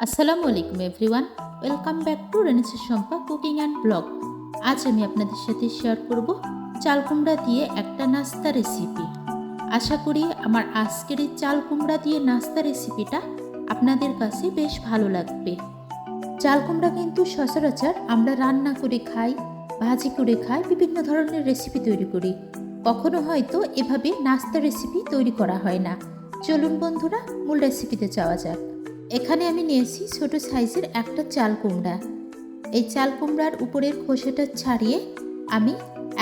আসসালামু আলাইকুম everyone, welcome back to Renaissance Shampa cooking and blog. আজ আমি আপনাদের সাথে শেয়ার করব চাল কুমড়া দিয়ে একটা নাস্তা রেসিপি। আশা করি আমার আজকের এই চাল কুমড়া দিয়ে নাস্তা রেসিপিটা আপনাদের কাছে বেশ ভালো লাগবে। চাল কুমড়া কিন্তু সচরাচর আমরা রান্না করে খাই, ভাজি করে খাই, বিভিন্ন ধরনের রেসিপি তৈরি করি। কখনো হয়তো এভাবে নাস্তা রেসিপি তৈরি করা হয় না। চলুন বন্ধুরা, মূল রেসিপিতে যাওয়া যাক। এখানে আমি নিয়েছি ছোট সাইজের একটা চাল কুমড়া। এই চাল কুমড়ার উপরের খোসাটা ছাড়িয়ে আমি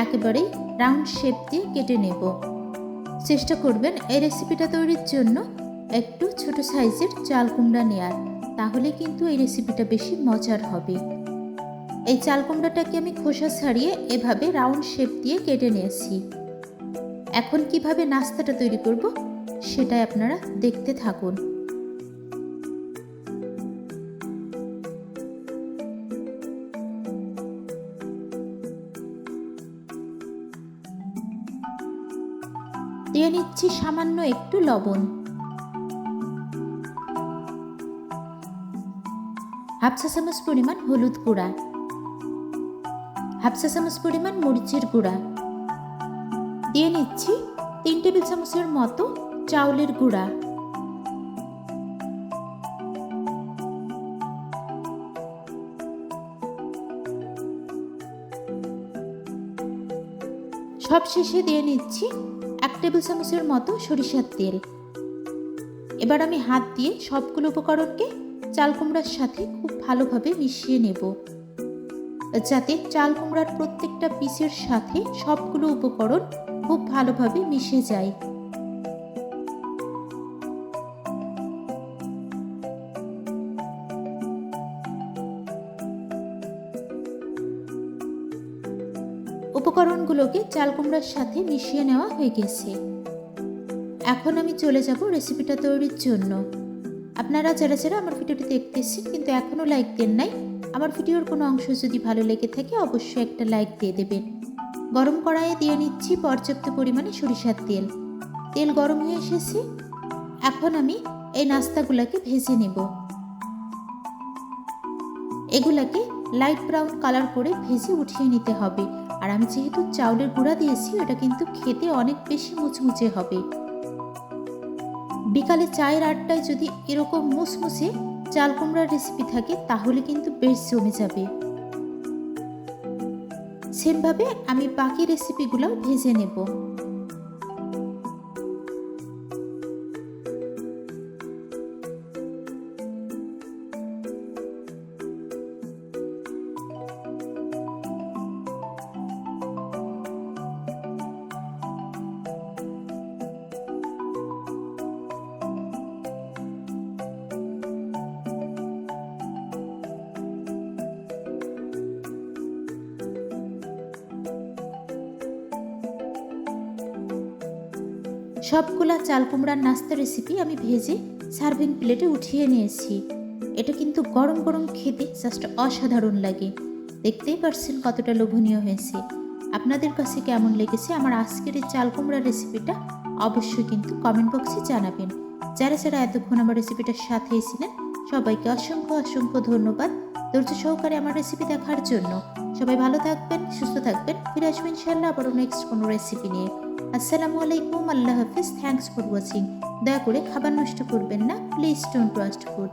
একেবারেই রাউন্ড শেপ দিয়ে কেটে নেব। চেষ্টা করবেন এই রেসিপিটা তৈরির জন্য একটু ছোট সাইজের চাল কুমড়া নেয়ার, তাহলে কিন্তু এই রেসিপিটা বেশি মজার হবে। এই চাল কুমড়াটাকে আমি খোসা ছাড়িয়ে এভাবে রাউন্ড শেপ দিয়ে কেটে নিয়েছি। এখন কিভাবে নাস্তাটা তৈরি করব সেটাই আপনারা দেখতে থাকুন। দিয়ে নিচ্ছি সামান্য একটু লবণ, হাফ চা চামচ পরিমাণ হলুদ গুঁড়া, হাফ চা চামচ পরিমাণ মরিচের গুঁড়া, দিয়ে নিচ্ছি 3 টেবিল চামচের মতো চাউলের গুঁড়া, সবশেষে দিয়ে নিচ্ছি 1 টেবিল চামচের মতো সরিষার তেল। এবার আমি হাত দিয়ে সবগুলো উপকরণকে চাল কুমড়ার সাথে খুব ভালোভাবে মিশিয়ে নেব, যাতে চাল কুমড়ার প্রত্যেকটা পিসের সাথে সবগুলো উপকরণ খুব ভালোভাবে মিশে যায়। উপকরণগুলোকে চাল কুমড়ার সাথে মিশিয়ে নেওয়া হয়ে গেছে। এখন আমি চলে যাব রেসিপিটা তৈরির জন্য। আপনারা যারা যারা আমার ভিডিওটি দেখতেছেন কিন্তু এখনও লাইক দেন নাই, আমার ভিডিওর কোনো অংশ যদি ভালো লেগে থাকে অবশ্যই একটা লাইক দিয়ে দেবেন। গরম কড়াইয়ে দিয়ে নিচ্ছি পর্যাপ্ত পরিমাণে সরিষার তেল। তেল গরম হয়ে এসেছে, এখন আমি এই নাস্তাগুলোকে ভেজে নেব। এগুলাকে লাইট ব্রাউন কালার করে ভেজে উঠিয়ে নিতে হবে। আর আমি যেহেতু চাউলের গুঁড়া দিয়েছি, এটা কিন্তু খেতে অনেক বেশি মুচমুচে হবে। বিকালে চায়ের আড্ডায় যদি এরকম মুসমুসে চাল কুমড়ার রেসিপি থাকে তাহলে কিন্তু বেশ জমে যাবে। সেমভাবে আমি বাকি রেসিপিগুলোও ভেজে নেব। সবগুলা চাল কুমড়ার নাস্তা রেসিপি আমি ভেজে সার্ভিং প্লেটে উঠিয়ে নিয়েছি। এটা কিন্তু গরম গরম খেতে জাস্ট অসাধারণ লাগে। দেখতেই পারছেন কতটা লোভনীয় হয়েছে। আপনাদের কাছে কেমন লেগেছে আমার আজকের এই চাল কুমড়ার রেসিপিটা অবশ্যই কিন্তু কমেন্ট বক্সে জানাবেন। যারা যারা এতক্ষণ আমার রেসিপিটার সাথে ছিলেন সবাইকে অসংখ্য অসংখ্য ধন্যবাদ ধৈর্য সহকারে আমার রেসিপি দেখার জন্য। সবাই ভালো থাকবেন, সুস্থ থাকবেন। ফিরে আসবেন ইনশাআল্লাহ আবারও নেক্সট কোনো রেসিপি নিয়ে। আসসালামু আলাইকুম, আল্লাহ হাফিজ, থ্যাঙ্কস ফর ওয়াচিং। দয়া করে খাবার নষ্ট করবেন না, প্লিজ ডোন্ট ওয়েস্ট ফুড।